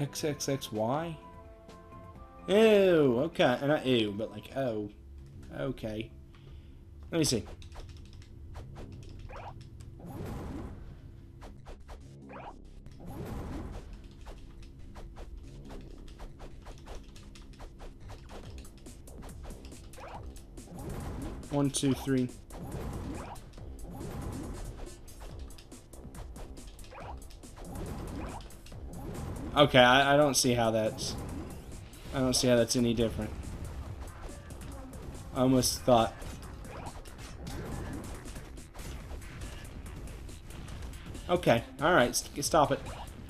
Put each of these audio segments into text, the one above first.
XXXY? Ew, okay. Not ew, but like, oh. Okay. Let me see. One, two, three. Okay, I don't see how that's... I don't see how that's any different. I almost thought... Okay, alright, stop it.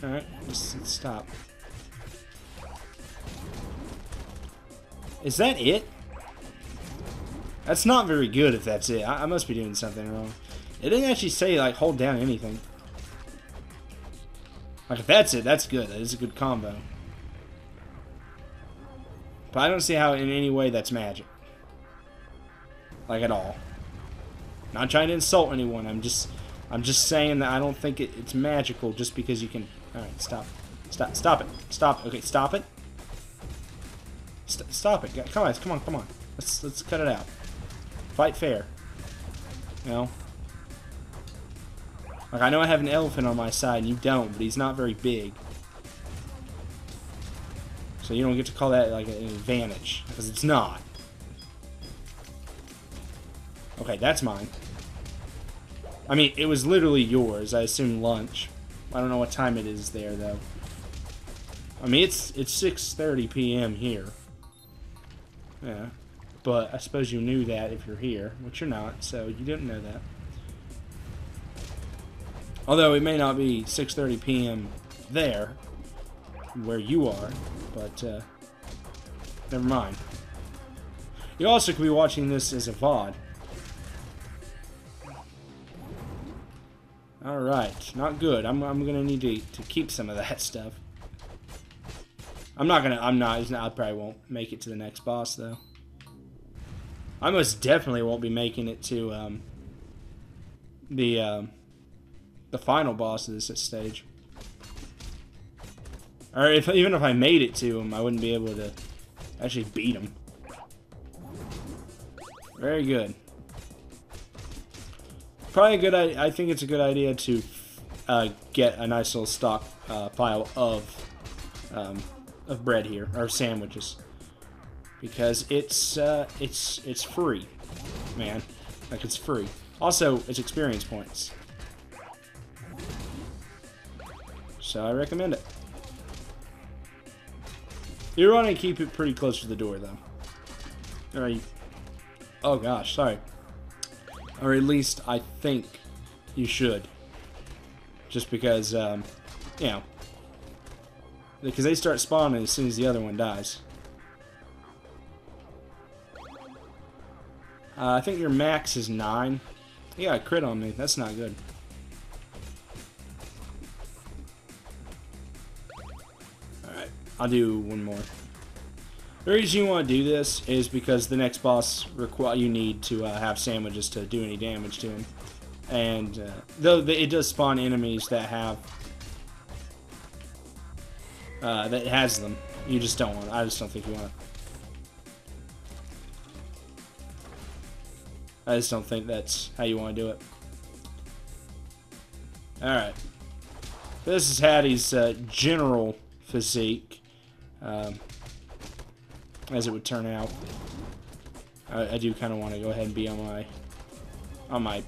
Alright, just stop. Is that it? That's not very good if that's it. I must be doing something wrong. It didn't actually say, like, hold down anything. Like, if that's it, that's good. That is a good combo. But I don't see how in any way that's magic. Like, at all. Not trying to insult anyone. I'm just saying that I don't think it's magical just because you can... Alright, stop. Stop it. Stop. Okay, stop it. Stop it. Come on. Let's cut it out. Fight fair. You know? Like, I know I have an elephant on my side and you don't, but he's not very big. So you don't get to call that, like, an advantage. Because it's not. Okay, that's mine. I mean, it was literally yours. I assume lunch. I don't know what time it is there, though. I mean, it's 6:30 p.m. here. Yeah. But I suppose you knew that if you're here, which you're not, so you didn't know that. Although it may not be 6:30 p.m. there, where you are, but never mind. You also could be watching this as a VOD. Alright, not good. I'm gonna need to keep some of that stuff. I probably won't make it to the next boss, though. I most definitely won't be making it to the final boss of this stage. Or even if I made it to him, I wouldn't be able to actually beat him. Very good. Probably a good. I think it's a good idea to get a nice little stock pile of bread here, or sandwiches, because it's free, man. Like, it's free. Also, it's experience points. So I recommend it. You want to keep it pretty close to the door, though. Alright. Oh gosh, sorry. Or at least I think you should. Just because, you know. Because they start spawning as soon as the other one dies. I think your max is 9. You got a crit on me. That's not good. Alright, I'll do one more. The reason you want to do this is because the next boss you need to have sandwiches to do any damage to him. And though it does spawn enemies that have that has them, you just don't want. I just don't think you want. I just don't think that's how you want to do it. All right. This is Hattie's general physique. As it would turn out. I do kind of want to go ahead and be on my,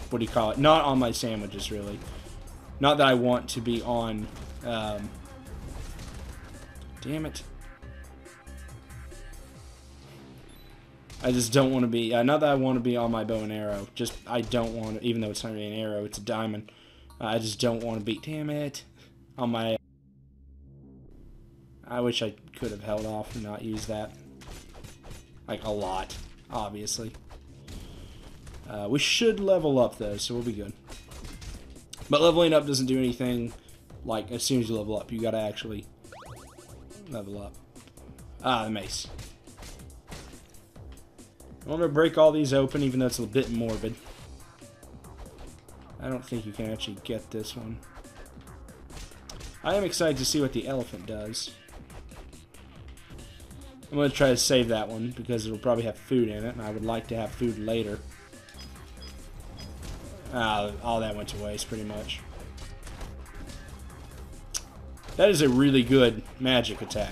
what do you call it? Not on my sandwiches, really. Not that I want to be on, damn it. I just don't want to be, not that I want to be on my bow and arrow, just, I don't want to, even though it's not really an arrow, it's a diamond. I just don't want to be, damn it, on my, I wish I could have held off and not used that. Like, a lot, obviously. We should level up, though, so we'll be good. But leveling up doesn't do anything, like, as soon as you level up. You gotta actually level up. Ah, the mace. I'm gonna break all these open, even though it's a bit morbid. I don't think you can actually get this one. I am excited to see what the elephant does. I'm going to try to save that one because it'll probably have food in it, and I would like to have food later. All that went to waste, pretty much. That is a really good magic attack,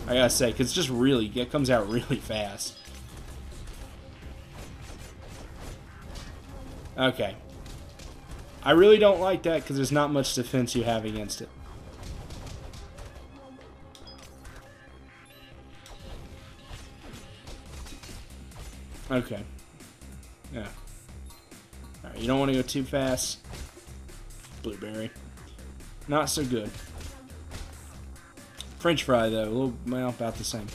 I gotta say, because it comes out really fast. Okay. I really don't like that because there's not much defense you have against it. Okay. Yeah. Alright, you don't want to go too fast. Blueberry. Not so good. French fry, though. Well, about the same.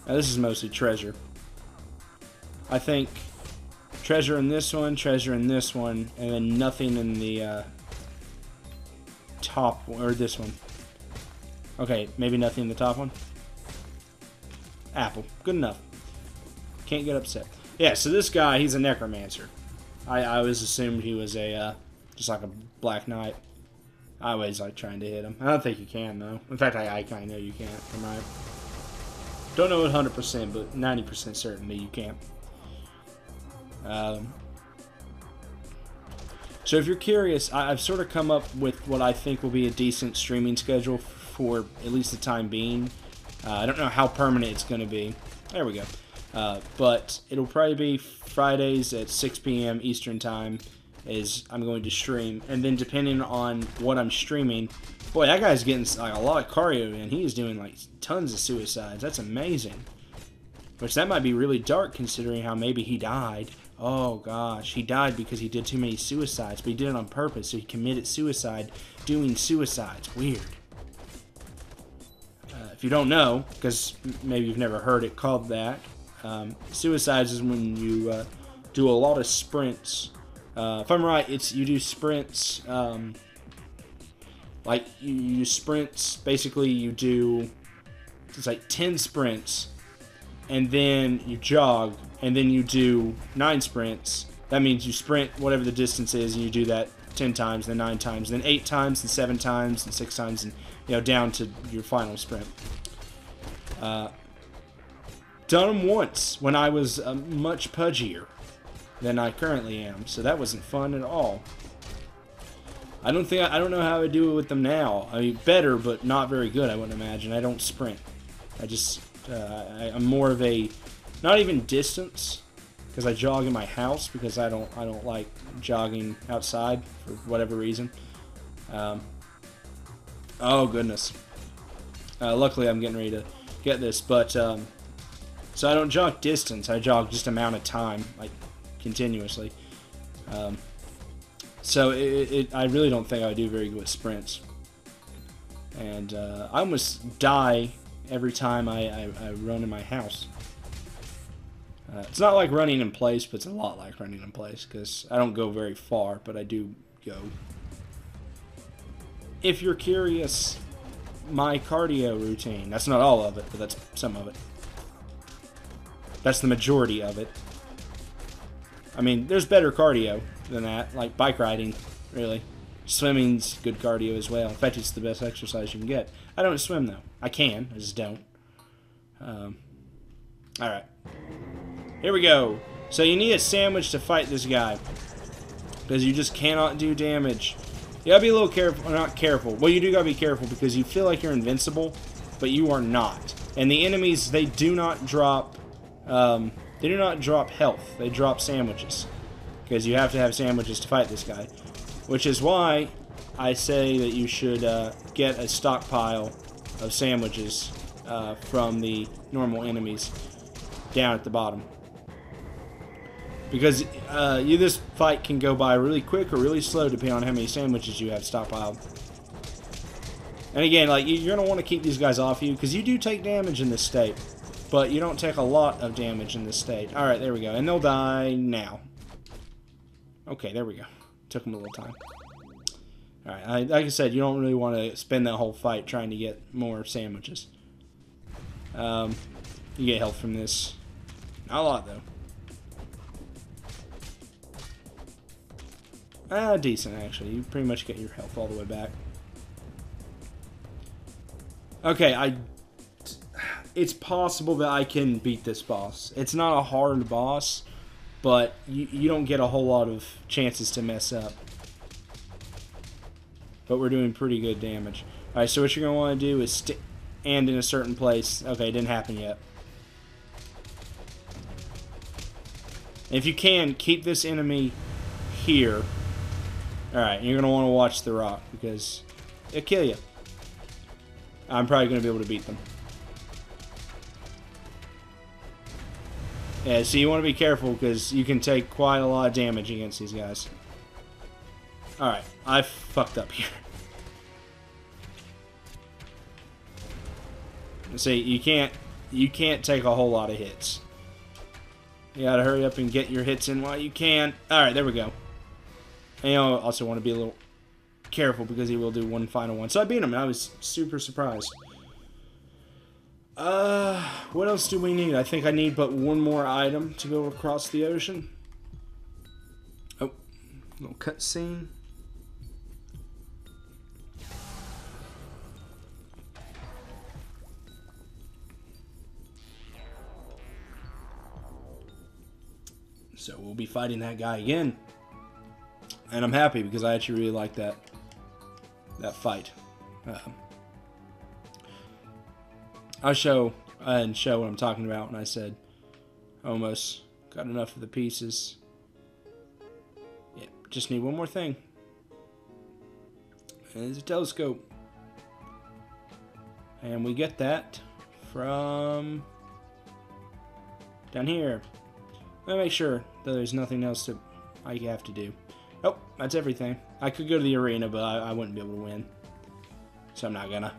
Now, this is mostly treasure. I think treasure in this one, and then nothing in the top, or this one. Okay, maybe nothing in the top one. Apple. Good enough. Can't get upset. Yeah, so this guy, he's a necromancer. I always assumed he was a, just like a Black Knight. I always like trying to hit him. I don't think you can, though. In fact, I kind of know you can't. Don't know it 100%, but 90% certainly you can't. So if you're curious, I've sort of come up with what I think will be a decent streaming schedule for at least the time being. I don't know how permanent it's going to be. There we go. But it'll probably be Fridays at 6 p.m. Eastern Time is I'm going to stream. And then depending on what I'm streaming, boy, that guy's getting like a lot of cardio in. He is doing like tons of suicides. That's amazing. Which that might be really dark considering how maybe he died. Oh gosh, he died because he did too many suicides, but he did it on purpose, so he committed suicide doing suicides. Weird. If you don't know, because maybe you've never heard it called that, suicides is when you do a lot of sprints. If I'm right, you do sprints, like you sprints, basically you do, it's like 10 sprints, and then you jog, and then you do 9 sprints. That means you sprint whatever the distance is, and you do that 10 times, then 9 times, then 8 times, then 7 times, and 6 times, and down to your final sprint. Done them once when I was much pudgier than I currently am, so that wasn't fun at all. I don't know how I do it with them now. I mean, better, but not very good, I wouldn't imagine. I don't sprint. I'm more of a, not even distance, because I jog in my house because I don't like jogging outside for whatever reason. Oh goodness. Luckily I'm getting ready to get this, but so I don't jog distance. I jog just amount of time, like continuously. So I really don't think I would do very good with sprints. And I almost die every time I run in my house. It's not like running in place, but it's a lot like running in place, because I don't go very far, but I do go. If you're curious, my cardio routine, that's not all of it, but that's some of it. That's the majority of it. I mean, there's better cardio than that, like bike riding, really. Swimming's good cardio as well. In fact, it's the best exercise you can get. I don't swim, though. I can, I just don't. Alright. Here we go. So you need a sandwich to fight this guy, because you just cannot do damage. You gotta be a little careful, not careful. Well, you do gotta be careful, because you feel like you're invincible, but you are not. And the enemies, they do not drop, health. They drop sandwiches, because you have to have sandwiches to fight this guy. Which is why I say that you should get a stockpile of sandwiches from the normal enemies down at the bottom. Because this fight can go by really quick or really slow depending on how many sandwiches you have stockpiled. And again, like, you're going to want to keep these guys off you, because you do take damage in this state. But you don't take a lot of damage in this state. Alright, there we go. And they'll die now. Okay, there we go. Took them a little time. Alright, like I said, you don't really want to spend that whole fight trying to get more sandwiches. You get health from this. Not a lot, though. Decent, actually. You pretty much get your health all the way back. Okay, it's possible that I can beat this boss. It's not a hard boss, but you don't get a whole lot of chances to mess up. But we're doing pretty good damage. Alright, so what you're going to want to do is stand in a certain place. Okay, it didn't happen yet. If you can, keep this enemy here. Alright, you're going to want to watch the rock, because it'll kill you. I'm probably going to be able to beat them. Yeah, so you want to be careful, because you can take quite a lot of damage against these guys. Alright, I fucked up here. See, you can't take a whole lot of hits. You gotta hurry up and get your hits in while you can. Alright, there we go. And you also want to be a little careful because he will do one final one. So I beat him and I was super surprised. What else do we need? I think I need but one more item to go across the ocean. Oh, little cutscene. So we'll be fighting that guy again. And I'm happy because I actually really like that fight. I'll show what I'm talking about when I said almost got enough of the pieces. Yeah, just need one more thing. And it's a telescope. And we get that from down here. Let me make sure that there's nothing else that I have to do. Oh, that's everything. I could go to the arena, but I wouldn't be able to win. So I'm not gonna.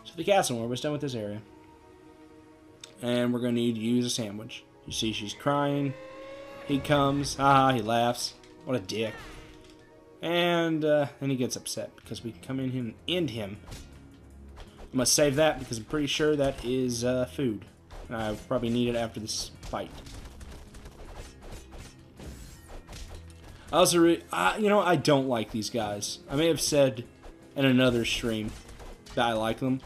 So the castle, we're almost done with this area. And we're gonna need to use a sandwich. You see she's crying. He comes. Haha, he laughs. What a dick. And then he gets upset because we can come in here and end him. I must save that because I'm pretty sure that is food. I probably need it after this fight. I also, you know, I don't like these guys. I may have said in another stream that I like them.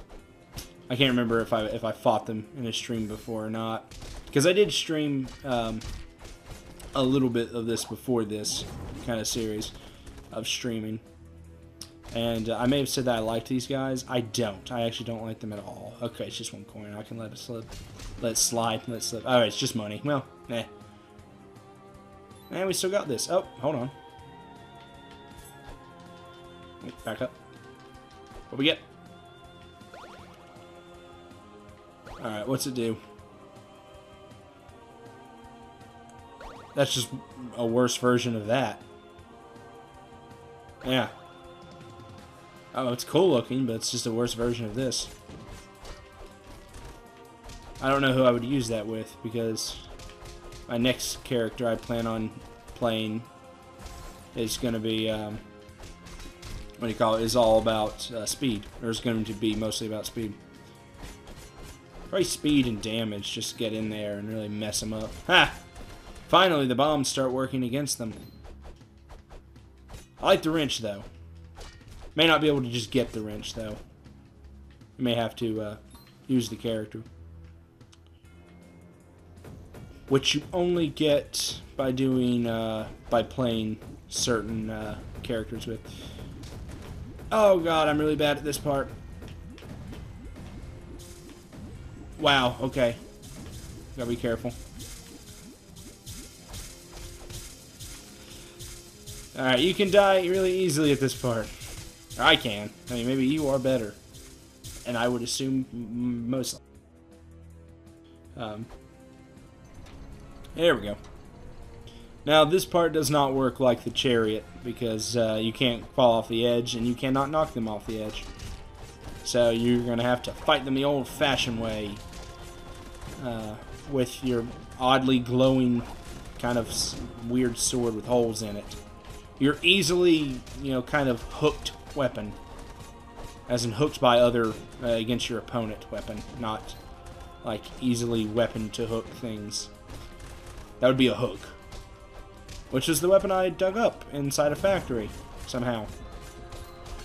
I can't remember if I fought them in a stream before or not, because I did stream a little bit of this before this kind of series of streaming, and I may have said that I liked these guys. I don't. I actually don't like them at all. Okay, it's just one coin. I can let it slip. Let it slide. Let it slip. Alright, it's just money. Well, nah. And we still got this. Oh, hold on. Back up. What we get? Alright, what's it do? That's just a worse version of that. Yeah. Oh, it's cool looking, but it's just a worse version of this. I don't know who I would use that with, because my next character I plan on playing is going to be, what do you call it, is all about speed. Or is going to be mostly about speed. Probably speed and damage, just get in there and really mess them up. Ha! Finally, the bombs start working against them. I like the wrench, though. May not be able to just get the wrench, though. You may have to use the character. Which you only get by doing, by playing certain characters with. Oh god, I'm really bad at this part. Wow, okay. Gotta be careful. Alright, you can die really easily at this part. Or I can. I mean, maybe you are better. And I would assume most. There we go. Now, this part does not work like the chariot, because you can't fall off the edge, and you cannot knock them off the edge. So you're going to have to fight them the old-fashioned way, with your oddly glowing, kind of weird sword with holes in it. Your easily, you know, kind of hooked weapon, as in hooked by other, against your opponent weapon, not like easily weapon to hook things. That would be a hook. Which is the weapon I dug up inside a factory, somehow.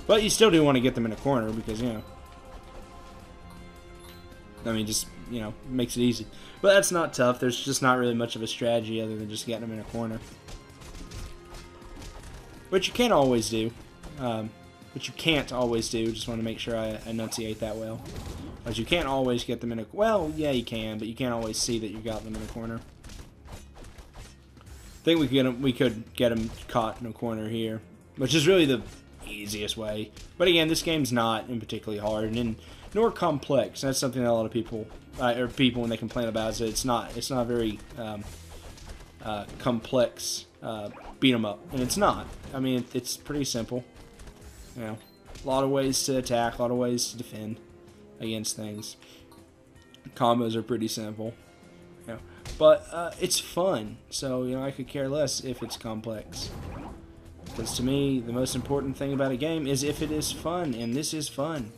But you still do want to get them in a corner, because, you know, I mean, just, you know, makes it easy. But that's not tough. There's just not really much of a strategy other than just getting them in a corner. Which you can't always do. Which you can't always do. Just want to make sure I enunciate that well. Because you can't always get them in a... Well, yeah, you can, but you can't always see that you got them in a corner. I think we could get them caught in a corner here. Which is really the easiest way. But again, this game's not in particularly hard, and nor complex. That's something that a lot of people, or people when they complain about, is that it's not very complex beat 'em up, and it's not. I mean, it's pretty simple. You know, a lot of ways to attack, a lot of ways to defend against things. Combos are pretty simple. You know, but it's fun, so you know I could care less if it's complex. Because to me, the most important thing about a game is if it is fun, and this is fun.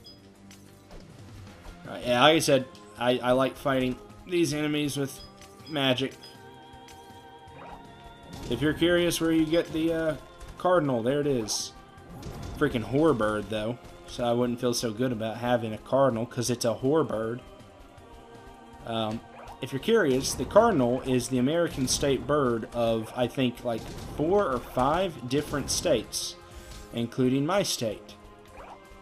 Yeah, like I said, I like fighting these enemies with magic. If you're curious where you get the cardinal, there it is. Freaking whore-bird, though. So I wouldn't feel so good about having a cardinal, because it's a whore-bird. If you're curious, the cardinal is the American state bird of, I think, like 4 or 5 different states, including my state.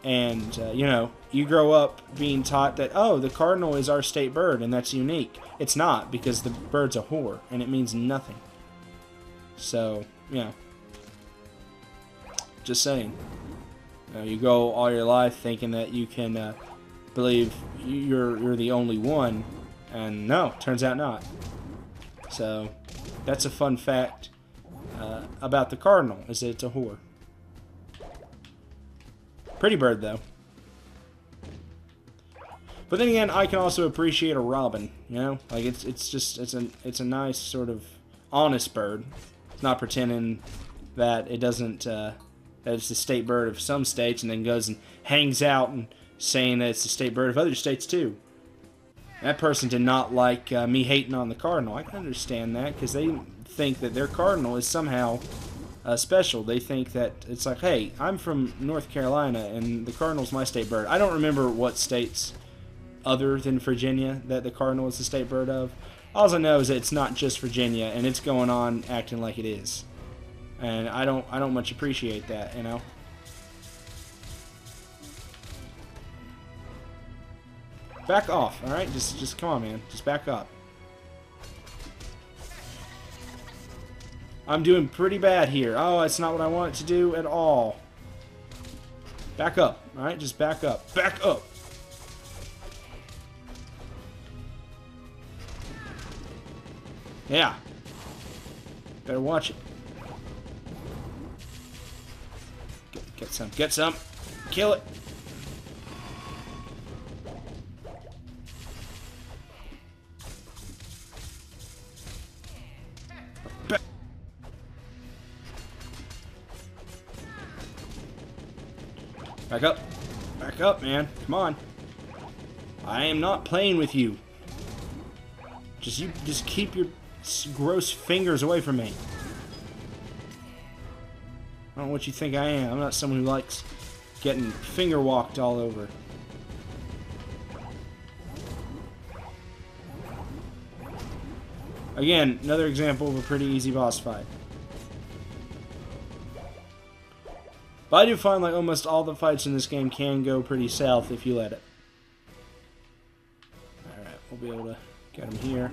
And, you know, you grow up being taught that, oh, the cardinal is our state bird, and that's unique. It's not, because the bird's a whore, and it means nothing. So, you know, just saying. You know, you go all your life thinking that you can believe you're the only one, and no, turns out not. So, that's a fun fact about the cardinal, is that it's a whore. Pretty bird, though. But then again, I can also appreciate a robin. You know, like it's a nice sort of honest bird. It's not pretending that it doesn't that it's the state bird of some states, and then goes and hangs out and saying that it's the state bird of other states too. That person did not like me hating on the cardinal. I can understand that, because they think that their cardinal is somehow special. They think that it's like, hey, I'm from North Carolina, and the cardinal's my state bird. I don't remember what states other than Virginia that the cardinal is the state bird of. All I know is that it's not just Virginia, and it's going on acting like it is. And I don't much appreciate that, you know. Back off, all right? Just come on, man. Just back up. I'm doing pretty bad here. Oh, it's not what I want it to do at all. Back up, all right? Just back up. Back up. Yeah. Better watch it. Get some. Get some. Kill it. Back up. Back up, man. Come on. I am not playing with you. Just keep your gross fingers away from me. I don't know what you think I am. I'm not someone who likes getting finger walked all over. Again, another example of a pretty easy boss fight. But I do find like almost all the fights in this game can go pretty south if you let it. Alright, we'll be able to get him here.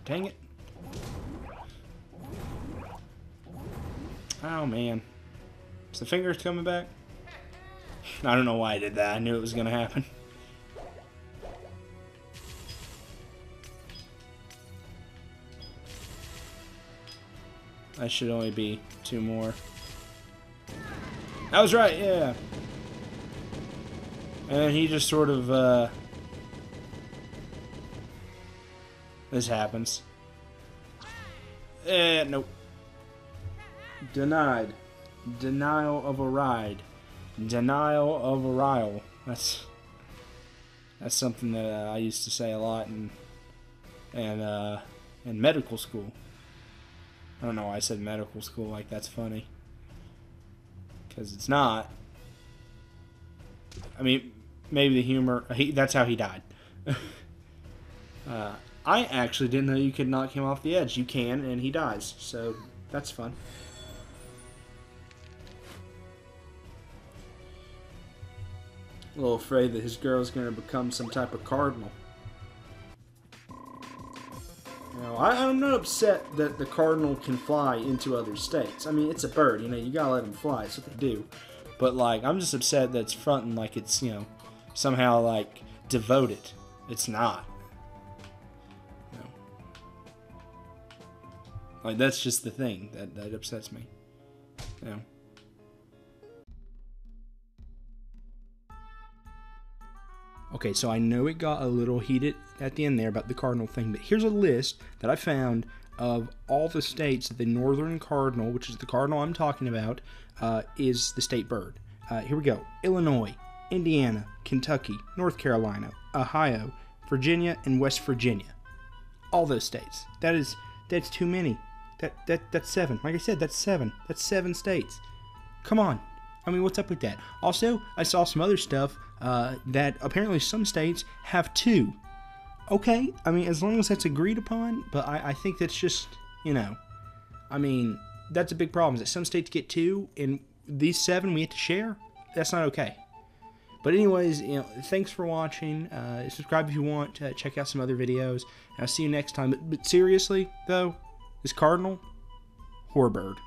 Dang it. Oh man. Is the fingers coming back? I don't know why I did that. I knew it was going to happen. That should only be 2 more. I was right, yeah. And he just sort of, this happens. Nope. Denied. Denial of a ride. Denial of a rile. That's something that I used to say a lot in medical school. I don't know why I said medical school, like that's funny. Because it's not. I mean, maybe the humor, that's how he died. I actually didn't know you could knock him off the edge. You can, and he dies, so that's fun. A little afraid that his girl's going to become some type of cardinal. You know, I'm not upset that the cardinal can fly into other states. I mean, it's a bird, you know, you gotta let them fly, that's what they do. But, like, I'm just upset that it's fronting like it's, you know, somehow, like, devoted. It's not. You know. Like, that's just the thing that upsets me. You know. Okay, so I know it got a little heated at the end there about the cardinal thing, but here's a list that I found of all the states that the northern cardinal, which is the cardinal I'm talking about, is the state bird. Here we go. Illinois, Indiana, Kentucky, North Carolina, Ohio, Virginia, and West Virginia. All those states. That's too many. That's 7. Like I said, that's 7. That's 7 states. Come on. I mean, what's up with that? Also, I saw some other stuff that apparently some states have 2. Okay, I mean, as long as that's agreed upon, but I think that's just, you know, I mean, that's a big problem. Is that some states get 2, and these 7 we have to share? That's not okay. But anyways, you know, thanks for watching. Subscribe if you want. Check out some other videos. And I'll see you next time. But seriously, though, this cardinal, whore bird.